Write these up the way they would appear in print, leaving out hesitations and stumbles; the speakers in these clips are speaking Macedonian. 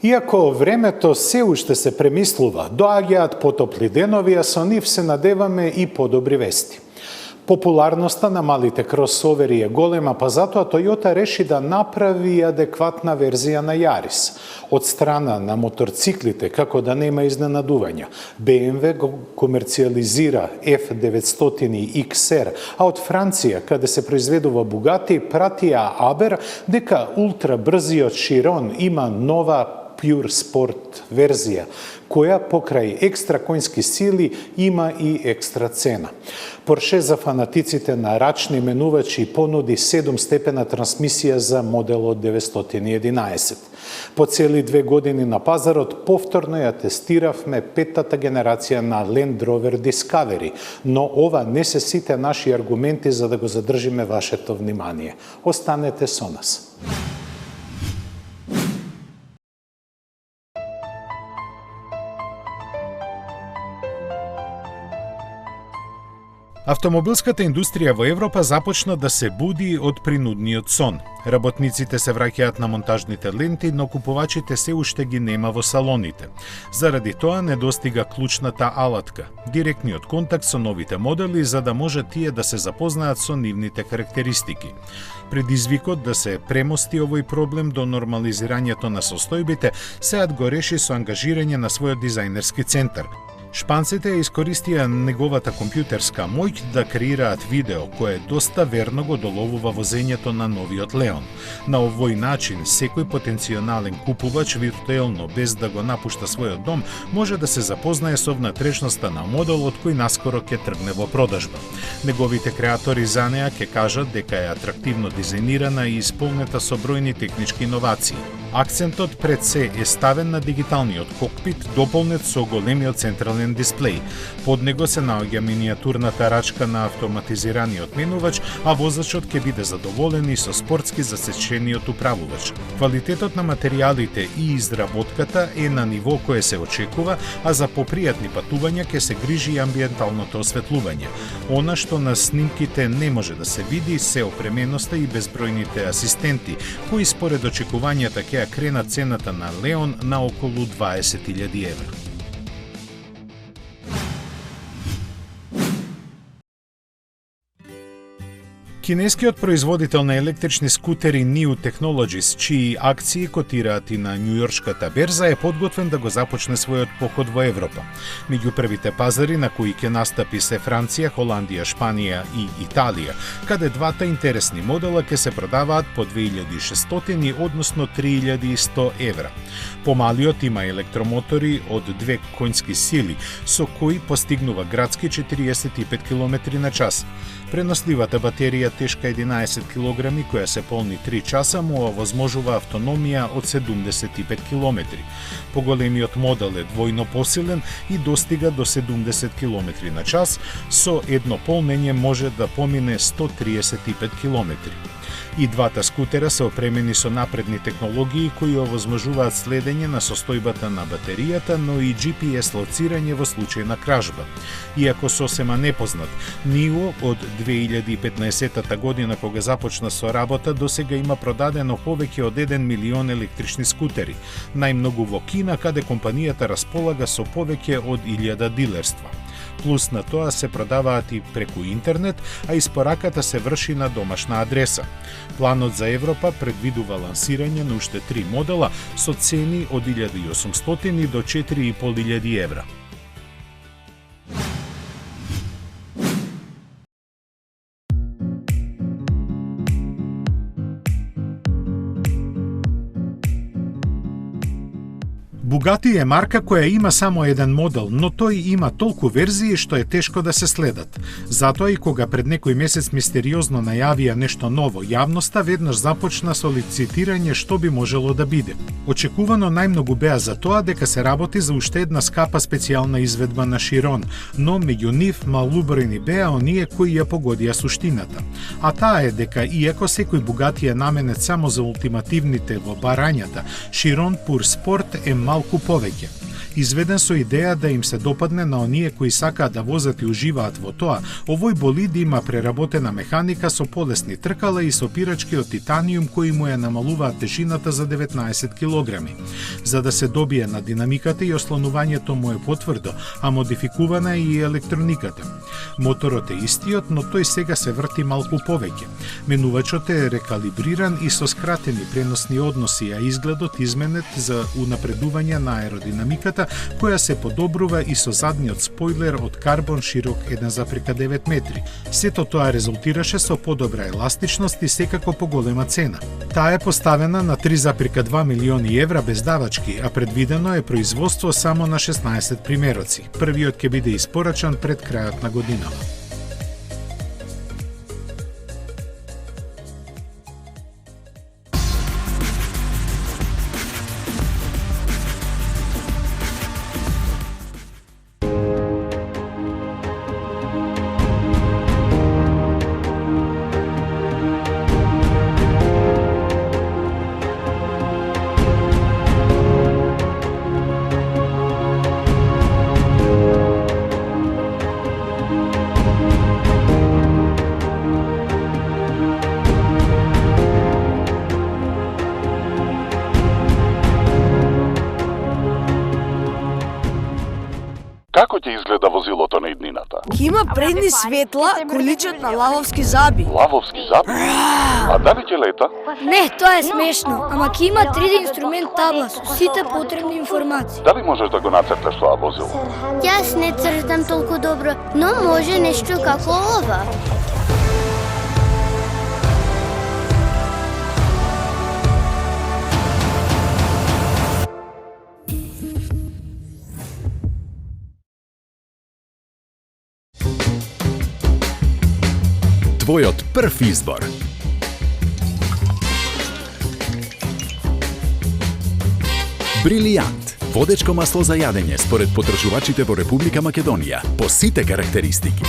Иако времето се уште се премислува, доаѓаат потопли денови, а со нив се надеваме и подобри вести. Популарноста на малите кросовери е голема, па затоа Toyota реши да направи адекватна верзија на Yaris. Од страна на моторциклите, како да нема изненадувања, BMW го комерциализира F900 XR, а од Франција, каде се произведува Bugatti, пратија Aber дека ултрабрзиот Chiron има нова Pure Sport верзија, која покрај екстра коњски сили има и екстра цена. Porsche за фанатиците на рачни менувачи понуди 7-степена трансмисија за моделот 911. По цели 2 години на пазарот повторно ја тестиравме петтата генерација на Land Rover Discovery, но ова не се сите наши аргументи за да го задржиме вашето внимание. Останете со нас. Автомобилската индустрија во Европа започна да се буди од принудниот сон. Работниците се враќаат на монтажните ленти, но купувачите се уште ги нема во салоните. Заради тоа недостига клучната алатка, директниот контакт со новите модели, за да може тие да се запознаат со нивните карактеристики. Предизвикот да се премости овој проблем до нормализирањето на состојбите сеат го реши со ангажирање на својот дизајнерски центар. Шпанците искористија неговата компјутерска моќ да креираат видео кое доста верно го доловува возењето на новиот Леон. На овој начин, секој потенцијален купувач виртуелно, без да го напушта својот дом, може да се запознае со внатрешноста на моделот кој наскоро ќе тргне во продажба. Неговите креатори за неа ќе кажат дека е атрактивно дизајнирана и исполнета со бројни технички иновации. Акцентот пред се е ставен на дигиталниот кокпит, дополнет со големиот централен дисплеј. Под него се наоѓа минијатурната рачка на автоматизираниот менувач, а возачот ќе биде задоволен и со спортски засечениот управувач. Квалитетот на материјалите и изработката е на ниво кое се очекува, а за попријатни патувања ќе се грижи и амбиенталното осветлување. Она што на снимките не може да се види се опременоста и безбројните асистенти, кои според очекувањата ќе крена цената на Леон на околу 20.000 евра. Кинескиот производител на електрични скутери Niu Technologies, чии акции котираат и на Њујоршката берза, е подготвен да го започне својот поход во Европа. Меѓу првите пазари на кои ќе настапи се Франција, Холандија, Шпанија и Италија, каде двата интересни модела ќе се продаваат по 2600, односно 3100 евра. Помалиот има електромотори од 2 коњски сили, со кои постигнува градски 45 км на час. Преносливата батерија тешка 11 кг, која се полни 3 часа, му овозможува автономија од 75 км. Поголемиот модел е двојно посилен и достига до 70 км на час, со едно полнење може да помине 135 км. И двата скутера се опремени со напредни технологии кои овозможуваат следење на состојбата на батеријата, но и GPS лоцирање во случај на кражба. Иако сосема непознат, Niu од 2015 година кога започна со работа, досега има продадено повеќе од 1 милион електрични скутери, најмногу во Кина, каде компанијата располага со повеќе од 1000 дилерства. Плюс на тоа се продаваат и преку интернет, а испораката се врши на домашна адреса. Планот за Европа предвидува лансирање на уште 3 модела со цени од 1800 до 4500 евра. Bugatti е марка која има само еден модел, но тој има толку верзии што е тешко да се следат. Затоа и кога пред некој месец мистериозно најавија нешто ново, јавноста веднаш започна со лицитирање што би можело да биде. Очекувано најмногу беа за тоа дека се работи за уште една скапа специјална изведба на Chiron, но меѓу нив малубројни беа оние кои ја погодија суштината. А таа е дека иако секој Bugatti е наменет само за ултимативните во барањата, Chiron Pure Sport е мал малку повеќе. Изведен со идеја да им се допадне на оние кои сакаат да возат и уживаат во тоа, овој болид има преработена механика со полесни тркала и со пирачки од титаниум кои му ја намалуваат тежината за 19 килограми. За да се добие на динамиката и ослонувањето му е потврдо, а модификувана е и електрониката. Моторот е истиот, но тој сега се врти малку повеќе. Менувачот е рекалибриран и со скратени преносни односи, а изгледот изменет за унапредување на аеродинамиката, која се подобрува и со задниот спойлер од карбон широк 1,9 метри. Сето тоа резултираше со подобра еластичност и секако поголема цена. Таа е поставена на 3,2 милиони евра без давачки, а предвидено е производство само на 16 примероци. Првиот ќе биде испорачан пред крајот на годинава. Како ќе изгледа возилото на иднината? Ќе има предни светла кои личат на лавовски заби. Лавовски заби? А дали ќе лета? Не, тоа е смешно, ама ќе има 3D инструмент табла со сите потребни информации. Дали можеш да го нацрташ тоа возило? Јас не цртам толку добро, но може нешто како ова. Твојот прв избор. Брилијант. Водечко масло за јадење според потрошувачите во Република Македонија по сите карактеристики.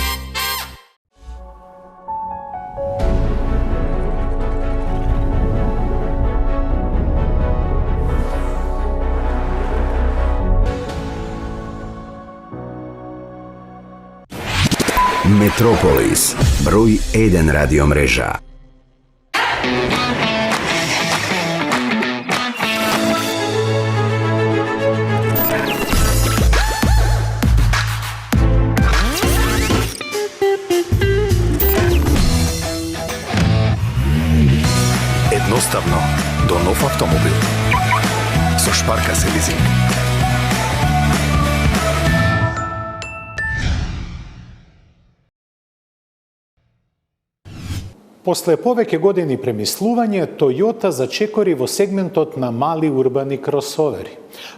Метрополис, број 1 радиомрежа. Едноставно до нов автомобил. Со Шпарка се лизинг. После повеќе години премислување, Toyota зачекори во сегментот на мали урбани кросовери.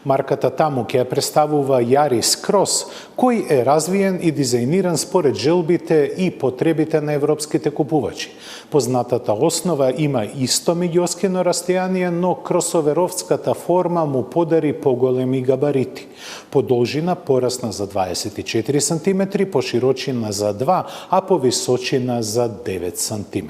Марката таму ќе ја представува Yaris Cross, кој е развиен и дизајниран според желбите и потребите на европските купувачи. Познатата основа има исто меѓуоскино растојание, но кросоверовската форма му подари поголеми габарити. По должина порасна за 24 см, по широчина за 2, а по височина за 9 см.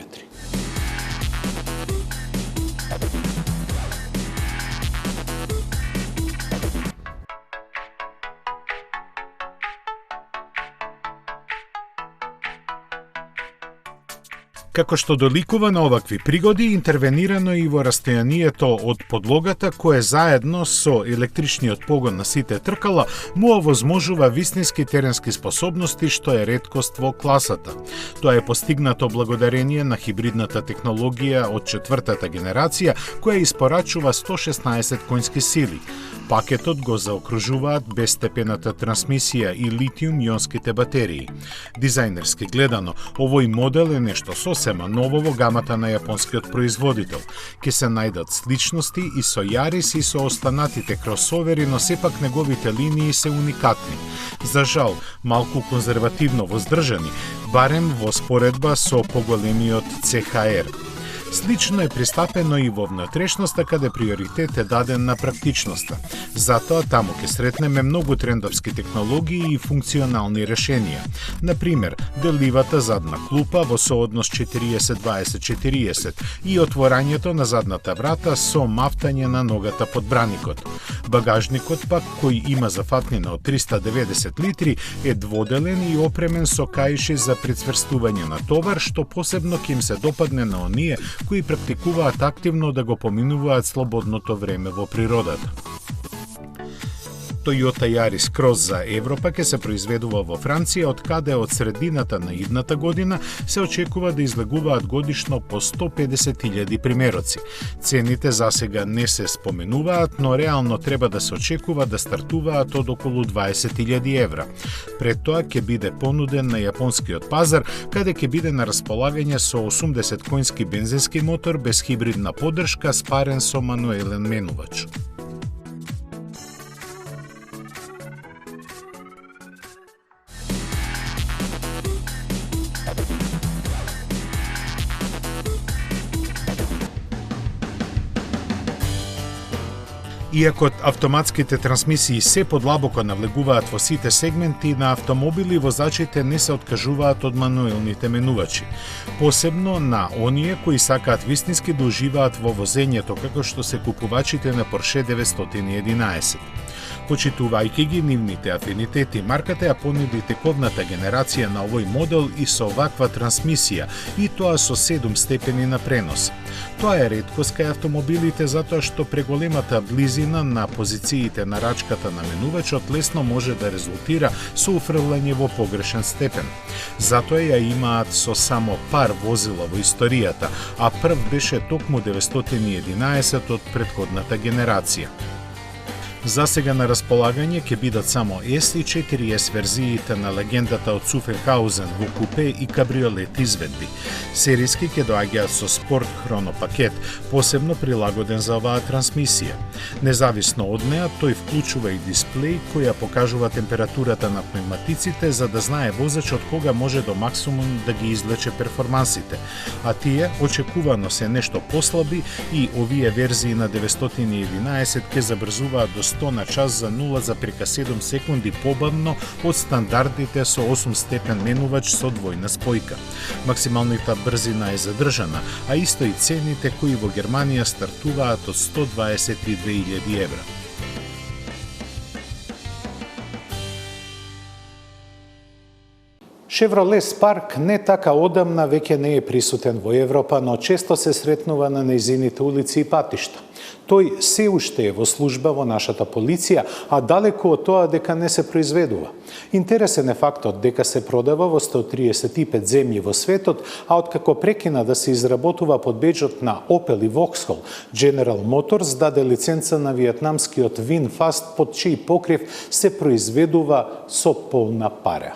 Како што доликува на овакви пригоди, интервенирано и во растојанието од подлогата, кое заедно со електричниот погон на сите тркала му овозможува вистински теренски способности, што е реткост во класата. Тоа е постигнато благодарение на хибридната технологија од четвртата генерација, која испорачува 116 конски сили. Пакетот го заокружуваат бесстепената трансмисија и литиум-ионските батерии. Дизајнерски гледано, овој модел е нешто сосема ново во гамата на јапонскиот производител. Ке се најдат сличности и со Yaris и со останатите кросовери, но сепак неговите линии се уникатни. За жал, малку конзервативно воздржани, барем во споредба со поголемиот CHR. Слично е пристапено и во внатрешноста, каде приоритет е даден на практичноста. Затоа таму ќе сретнеме многу трендовски технологии и функционални решенија. Например, деливата задна клупа во сооднос 40-20-40 и отворањето на задната врата со мафтање на ногата под браникот. Багажникот пак, кој има зафатнина од 390 литри, е дводелен и опремен со каиши за прицврстување на товар, што посебно ќе им се допадне на оние кои практикуваат активно да го поминуваат слободното време во природата. Toyota Yaris Cross за Европа ќе се произведува во Франција, од каде од средината на идната година се очекува да излегуваат годишно по 150.000 примероци. Цените засега не се споменуваат, но реално треба да се очекува да стартуваат од околу 20.000 евра. Пред тоа ќе биде понуден на јапонскиот пазар, каде ќе биде на располагање со 80 коњски бензински мотор без хибридна поддршка, спарен со мануелен менувач. Иако автоматските трансмисии се подлабоко навлегуваат во сите сегменти на автомобили, возачите не се откажуваат од мануелните менувачи. Посебно на оние кои сакаат вистински да уживаат во возењето, како што се купувачите на Porsche 911. Почитувајќи ги нивните афинитети, марката ја понуди тековната генерација на овој модел и со оваква трансмисија, и тоа со 7 степени на пренос. Тоа е реткост кај автомобилите затоа што преголемата близина на позициите на рачката на менувачот лесно може да резултира со уфрлање во погрешен степен. Затоа ја имаат со само пар возила во историјата, а прв беше токму 911 од претходната генерација. Засега на располагање ќе бидат само S и 4S верзиите на легендата од Цуфенхаузен во купе и кабриолет изведби. Сериски ќе доаѓаат со спорт хроно пакет, посебно прилагоден за оваа трансмисија. Независно од неа, тој вклучува и дисплеј кој ја покажува температурата на пневматиците за да знае возачот кога може до максимум да ги извлече перформансите, а тие очекувано се нешто послаби и овие верзии на 911 ќе забрзуваат до 100 на час за 0,7 секунди побавно од стандардите со 8 степен менувач со двојна спојка. Максималната брзина е задржана, а исто и цените кои во Германија стартуваат од 122.000 евра. Chevrolet Spark не така одамна веќе не е присутен во Европа, но често се сретнува на нејзините улици и патишта. Тој се уште е во служба во нашата полиција, а далеку од тоа дека не се произведува. Интересен е фактот дека се продава во 135 земји во светот, а откако прекина да се изработува под беџот на Opel и Vauxhall, General Motors даде лиценца на виетнамскиот VinFast, под чиј покрив се произведува со полна пара.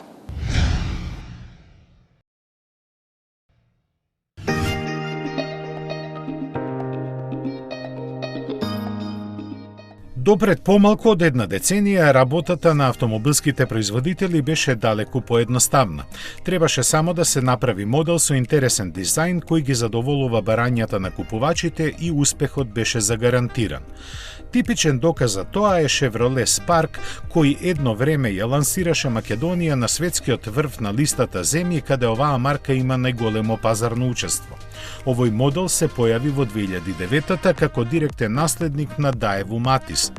До пред помалку од една деценија работата на автомобилските производители беше далеку поедноставна. Требаше само да се направи модел со интересен дизајн кој ги задоволува барањата на купувачите и успехот беше загарантиран. Типичен доказ за тоа е Chevrolet Spark, кој едно време ја лансираше Македонија на светскиот врв на листата земји каде оваа марка има најголемо пазарно учество. Овој модел се појави во 2009 како директен наследник на Daewoo Matiz.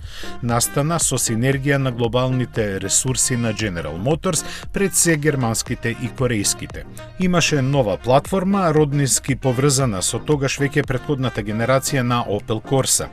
Настана со синергија на глобалните ресурси на General Motors пред се германските и корејските. Имаше нова платформа, роднински поврзана со тогаш веќе претходната генерација на Opel Corsa.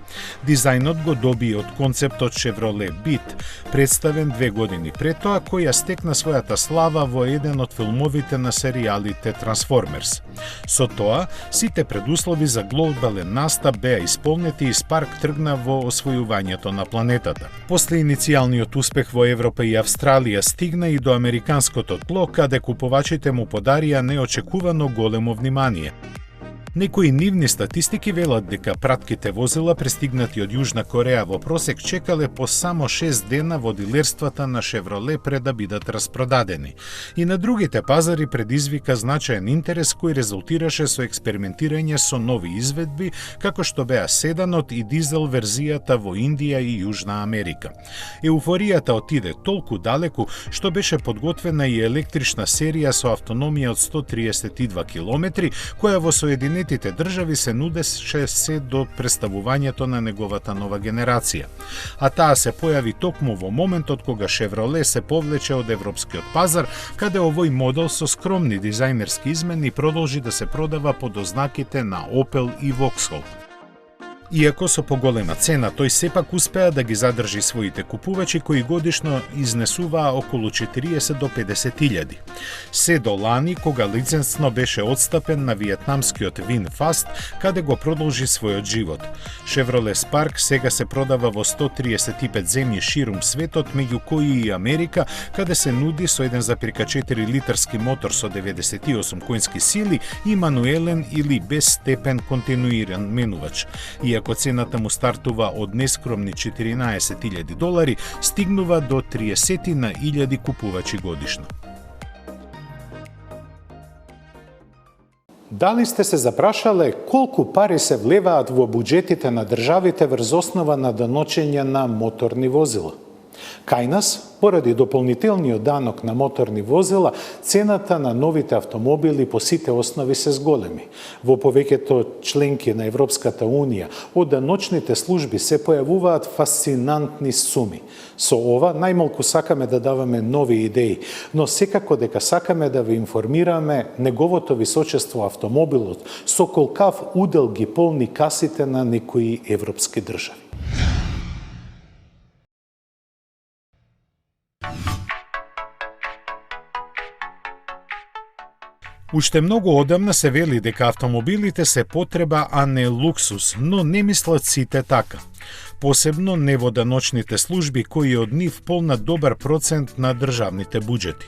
Дизајнот го доби од концептот Chevrolet Beat, представен 2 години пред тоа, која стекна својата слава во еден од филмовите на серијалите Transformers. Со тоа, сите предуслови за глобален настап беа исполнети и Spark тргна во освојувањето на планетата. После иницијалниот успех во Европа и Австралија стигна и до американското тло, каде купувачите му подарија неочекувано големо внимание. Некои нивни статистики велат дека пратките возила пристигнати од Јужна Кореја во просек чекале по само 6 дена во дилерствата на Шевроле пред да бидат распродадени. И на другите пазари предизвика значаен интерес кој резултираше со експериментирање со нови изведби, како што беа седанот и дизел верзијата во Индија и Јужна Америка. Еуфоријата отиде толку далеку што беше подготвена и електрична серија со автономија од 132 километри, која во Соединетите држави се нудеше се до представувањето на неговата нова генерација. А таа се појави токму во моментот кога Шевроле се повлече од европскиот пазар, каде овој модел со скромни дизајнерски измени продолжи да се продава под ознаките на Opel и Vauxhall. Иако со поголема цена, тој сепак успеа да ги задржи своите купувачи кои годишно изнесуваа околу 40 до 50.000. Се до лани, кога лицензно беше отстапен на виетнамскиот VinFast, каде го продолжи својот живот. Chevrolet Spark сега се продава во 135 земји ширум светот, меѓу кои и Америка, каде се нуди со 1,4 литарски мотор со 98 коњски сили и мануелен или безстепен континуиран менувач. Иако цената му стартува од нескромни $14,000, стигнува до 30,000 купувачи годишно. Дали сте се запрашале колку пари се влеваат во буџетите на државите врз основа на даночење на моторни возила? Кај нас, поради дополнителниот данок на моторни возила, цената на новите автомобили по сите основи се зголеми. Во повеќето членки на Европската Унија, од даночните служби се појавуваат фасцинантни суми. Со ова, најмалку сакаме да даваме нови идеи, но секако дека сакаме да ви информираме неговото височество автомобилот, со колкав удел ги полни касите на некои европски држави. Уште многу одамна се вели дека автомобилите се потреба, а не луксус, но не мислат сите така. Посебно не во даночните служби кои од нив полнат добар процент на државните буџети.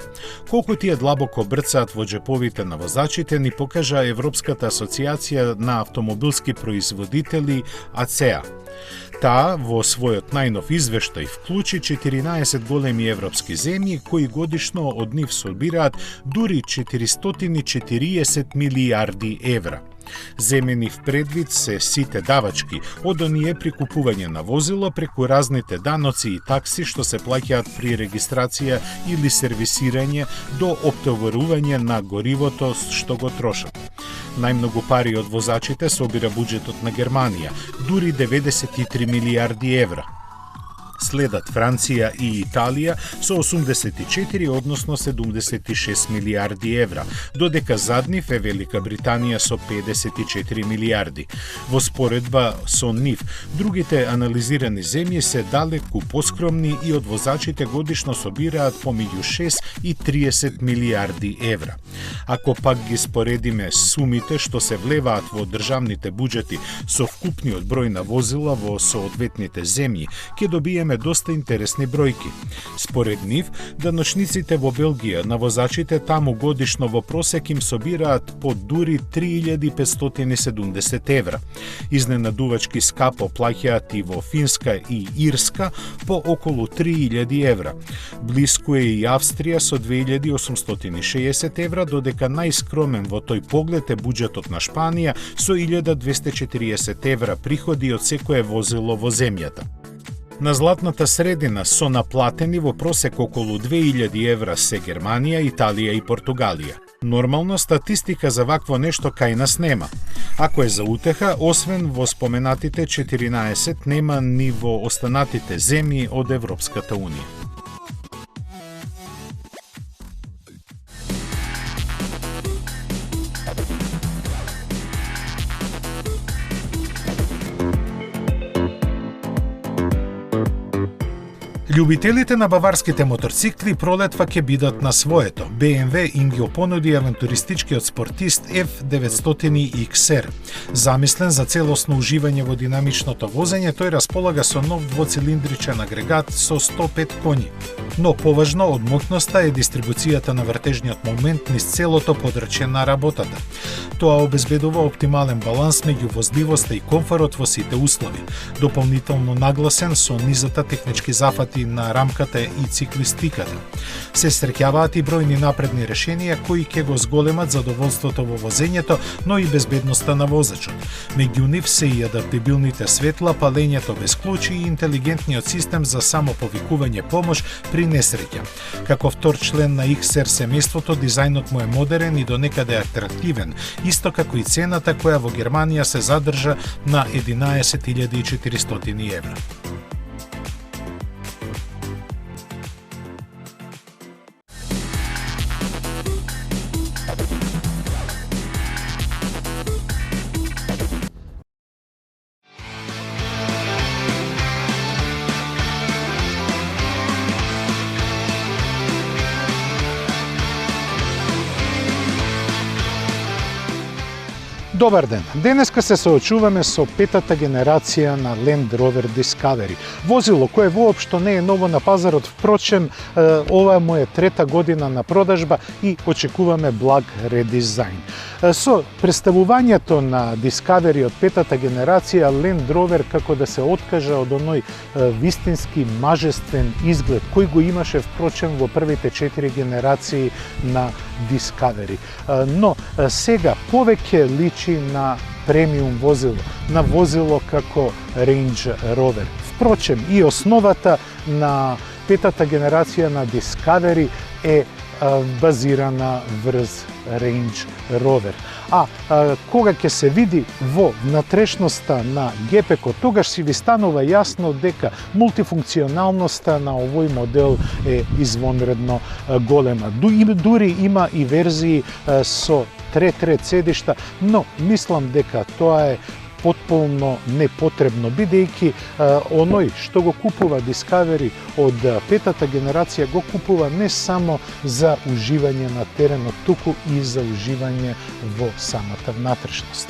Колку тие длабоко брцаат во джеповите на возачите ни покажа Европската асоциација на автомобилски производители АЦЕА. Таа во својот најнов извештај вклучи 14 големи европски земји кои годишно од нив собираат дури 440 милијарди евра. Земени в предвид се сите давачки, од оние при купување на возило преку разните даноци и такси што се плаќаат при регистрација или сервисирање до оптоварување на горивото што го трошат. Најмногу пари од возачите собира буџетот на Германија, дури 93 милијарди евра. Следат Франција и Италија со 84, односно 76 милијарди евра, додека заднив е Велика Британија со 54 милијарди. Во споредба со нив, другите анализирани земји се далеку поскромни и од возачите годишно собираат помеѓу 6 и 30 милијарди евра. Ако пак ги споредиме сумите што се влеваат во државните буџети со вкупниот број на возила во соодветните земји, ќе добиеме доста интересни бројки. Според нив, даночниците во Белгија на возачите таму годишно во просек им собираат по дури 3570 евра. Изненадувачки скапо плаќаат и во Финска и Ирска по околу 3000 евра. Блиску е и Австрија со 2860 евра, додека најскромен во тој поглед е буџетот на Шпанија со 1240 евра приходи од секое возило во земјата. На златната средина со наплатени во просек околу 2000 евра се Германија, Италија и Португалија. Нормално статистика за вакво нешто кај нас нема. Ако е за утеха, освен во споменатите 14, нема ни во останатите земји од Европската Унија. Љубителите на баварските моторцикли пролетва ќе бидат на своето. BMW им ги опонуди авантуристичкиот спортист F900XR. Замислен за целосно уживање во динамичното возење, тој располага со нов двоцилиндричен агрегат со 105 коњи. Но поважно од моќноста е дистрибуцијата на вртежниот момент низ целото подрачје на работата. Тоа обезбедува оптимален баланс меѓу возливоста и комфорот во сите услови, дополнително нагласен со низата технички зафати на рамката и циклистиката. Се среќаваат и бројни напредни решенија кои ќе го зголемат задоволството во возењето, но и безбедноста на возачот. Меѓу нив се и адаптибилните светла, палењето без клучи и интелигентниот систем за самоповикување помош при несреќа. Како втор член на XR семејството, дизајнот му е модерен и донекаде атрактивен, исто како и цената која во Германија се задржа на 11.400 евра. Добар ден! Денеска се соочуваме со петата генерација на Land Rover Discovery. Возило кое воопшто не е ново на пазарот, впрочем, ова му е трета година на продажба и очекуваме благ редизајн. Со представувањето на Discovery од петата генерација, Land Rover како да се откажа од оној вистински мажествен изглед кој го имаше впрочем во првите 4 генерации на Discovery. Но сега повеќе личи на премиум возило, на возило како Range Rover. Впрочем, и основата на петата генерација на Discovery е базирана врз Range Rover. Кога ќе се види во внатрешноста на ГПК, тогаш си ви станува јасно дека мултифункционалноста на овој модел е извонредно голема. Дури има и верзии со трет седишта, но мислам дека тоа е потполно непотребно, бидејќи оној што го купува Discovery од петата генерација го купува не само за уживање на теренот, туку и за уживање во самата внатрешност.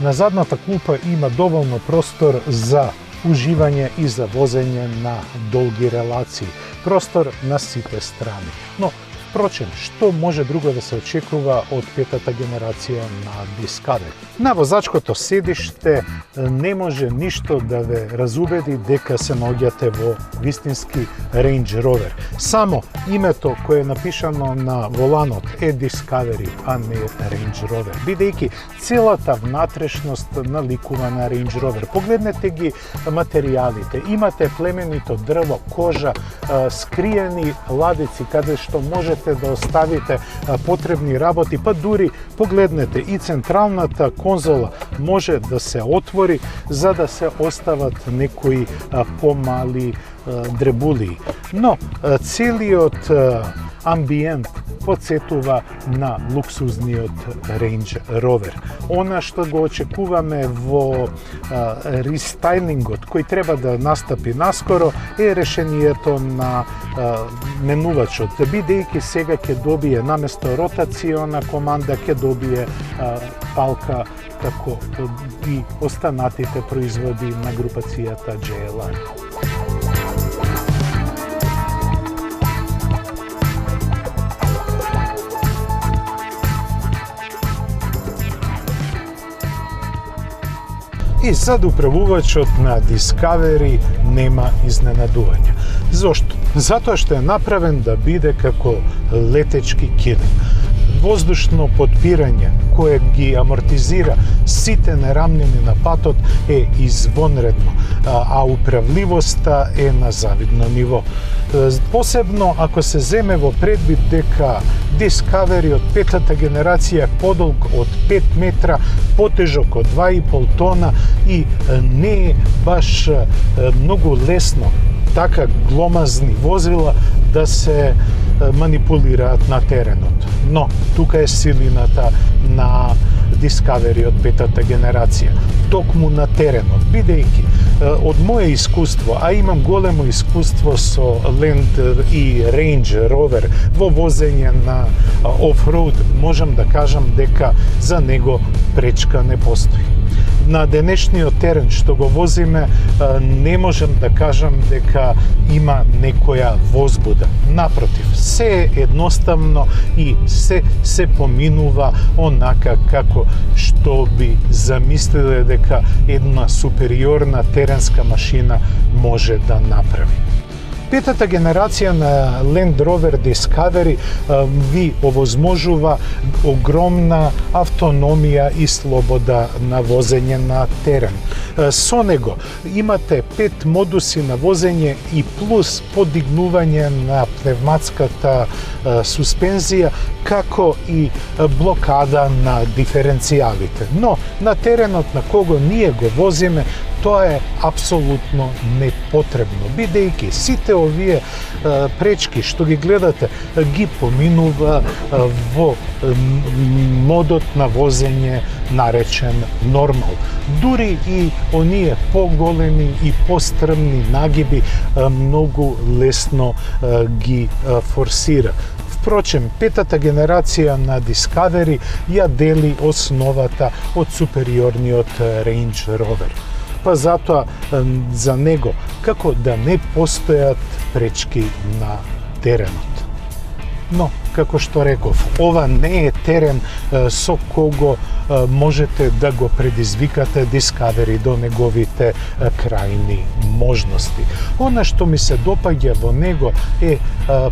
На задната клупа има доволно простор за уживање и за возење на долги релации. Простор на сите страни. Но впрочем, што може друго да се очекува од петата генерација на Discovery? На возачкото седиште не може ништо да ве разубеди дека се наоѓате во вистински Range Rover. Само името кое е напишано на воланот е Discovery, а не Range Rover, бидејќи целата внатрешност наликува на Range Rover. Погледнете ги материјалите. Имате племенито дрво, кожа, скриени ладици каде што можете да оставите потребни работи, па дури погледнете и централната конзола може да се отвори за да се остават некои помали дребулии. Но целиот амбиент подсетува на луксузниот Range Rover. Она што го очекуваме во рестайлингот кој треба да настапи наскоро е решението на менувачот, бидејќи сега ќе добие наместо ротациона команда ќе добие палка како и останатите производи на групацијата JLR. И зад управувачот на Discovery нема изненадување. Зошто? Затоа што е направен да биде како летечки килим. Воздушно подпирање кое ги амортизира сите нерамнини на патот е извонредно, а управливоста е на завидно ниво. Посебно ако се земе во предвид дека Discovery од петата генерација подолг од 5 метра, потежок од 2,5 тона и не е баш многу лесно така гломазни возила да се манипулираат на теренот. Но тука е силината на Discovery од петата генерација. Токму на теренот, бидејќи од мое искуство, а имам големо искуство со Land и Range Rover во возење на офроуд, можам да кажам дека за него пречка не постои. На денешниот терен што го возиме, не можам да кажам дека има некоја возбуда. Напротив, се е едноставно и се поминува онака како што би замислиле дека една супериорна теренска машина може да направи. Петата генерација на Land Rover Discovery ви овозможува огромна автономија и слобода на возење на терен. Со него имате 5 модуси на возење и плюс подигнување на пневматската суспензија, како и блокада на диференцијалите. Но на теренот на кого ние го возиме, тоа е апсолутно непотребно, бидејќи сите овие пречки што ги гледате ги поминува во модот на возење наречен нормал. Дури и оние поголеми и пострмни нагиби многу лесно ги форсира. Впрочем, петата генерација на Discovery ја дели основата од супериорниот Range Rover. Па затоа за него како да не постојат пречки на теренот. Но, како што реков, ова не е терен со кого можете да го предизвикате Discovery до неговите крајни можности. Она што ми се допаѓа во него е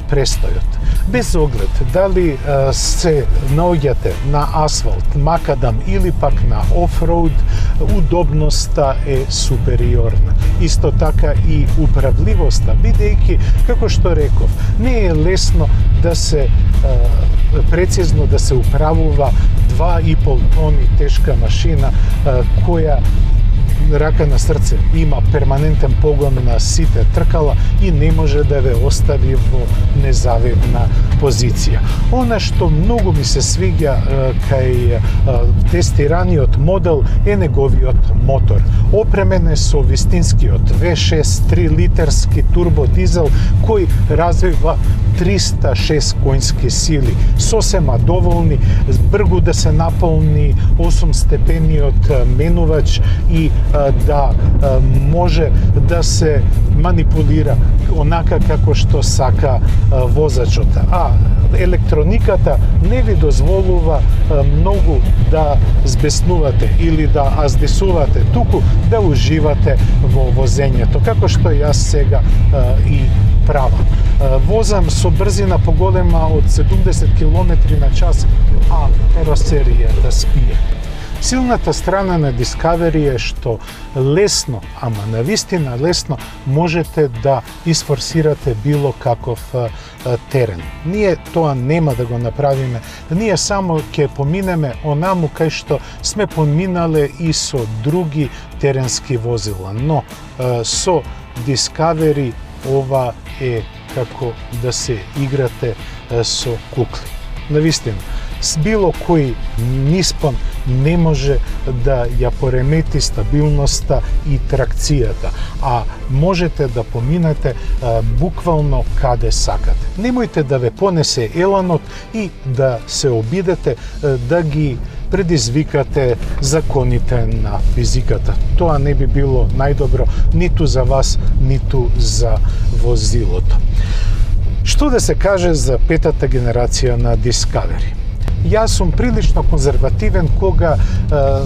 престојот. Без оглед дали се наоѓате на асфалт, макадам или пак на офроуд, удобноста е супериорна. Исто така и управливоста, бидејќи, како што реков, не е лесно да се прецизно да се управува 2,5 тони тешка машина која, рака на срце, има перманентен погон на сите тркала и не може да ве остави во незавидна позиција. Она што многу ми се свиѓа кај тестираниот модел е неговиот мотор. Опремен е со вистинскиот V6 3-литерски турбодизел кој развива 306 коњски сили, сосема доволни, бргу да се наполни 8-степениот менувач и да може да се манипулира онака како што сака возачот. А електрониката не ви дозволува многу да збеснувате или да аздесувате, туку да уживате во возењето, како што јас сега и правам. Возам со брзина поголема од 70 км на час, а каросеријата спие. Силната страна на Discovery е што лесно, ама навистина лесно, можете да isforsирате било каков терен. Ние тоа нема да го направиме. Ние само ќе поминеме онаму кај што сме поминале и со други теренски возила. Но со Discovery ова е како да се играте со кукли. Навистина, с било кој ниспон не може да ја поремети стабилноста и тракцијата, а можете да поминете буквално каде сакате. Немојте да ве понесе еланот и да се обидете да ги предизвикате законите на физиката. Тоа не би било најдобро ниту за вас, ниту за возилото. Што да се каже за петата генерација на Discovery? Јас сум прилично конзервативен кога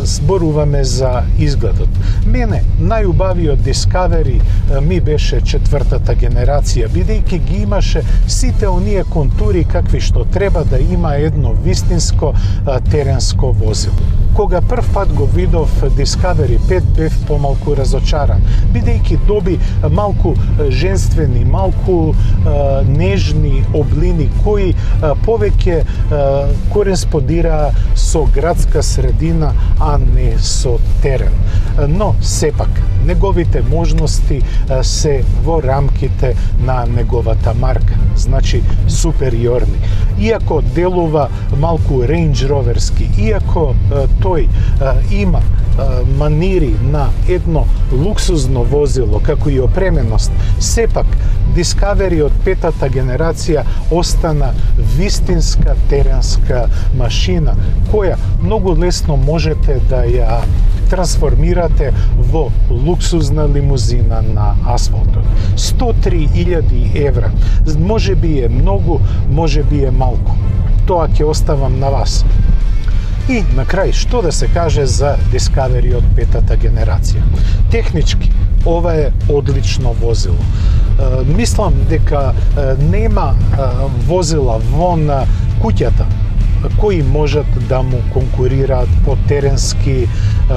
зборуваме за изгледот. Мене најубавиот Discovery ми беше четвртата генерација, бидејќи ги имаше сите оние контури какви што треба да има едно вистинско теренско возило. Кога прв пат го видов Discovery 5, бев помалку разочаран, бидејќи доби малку женствени, малку нежни облини кои повеќе кореспондира со градска средина, а не со терен. Но сепак неговите можности се во рамките на неговата марка, значи супериорни. Иако делува малку Range Roverски, иако тој има манири на едно луксузно возило, како и опременост, сепак Discovery од петата генерација остана вистинска теренска машина, која многу лесно можете да ја трансформирате во луксузна лимузина на асфалтот. 103.000 евра. Може би е многу, може би е малку. Тоа ќе оставам на вас. И на крај, што да се каже за Discovery од петата генерација? Технички, ова е одлично возило. Мислам дека нема возила вон куќата кои можат да му конкурираат по теренски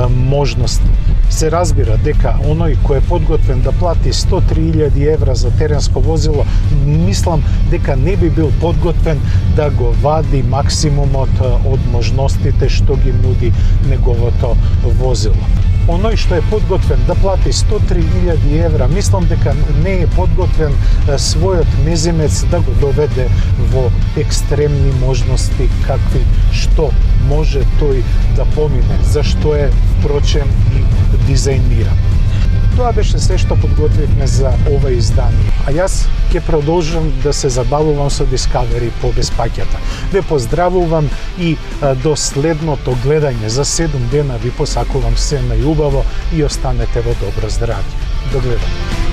можности. Се разбира дека оној кој е подготвен да плати 103.000 евра за теренско возило, мислам дека не би бил подготвен да го вади максимумот од можностите што ги нуди неговото возило. Оној што е подготвен да плати 103.000 евра, мислам дека не е подготвен својот мезимец да го доведе во екстремни можности какви што може тој да помине, зашто е впрочем и дизајниран. Тоа беше се што подготвивме за ова издание. А јас ќе продолжам да се забавувам со Discovery по безпаќата. Ве поздравувам и до следното гледање. За 7 дена ви посакувам се најубаво и останете во добро здравје. До гледање.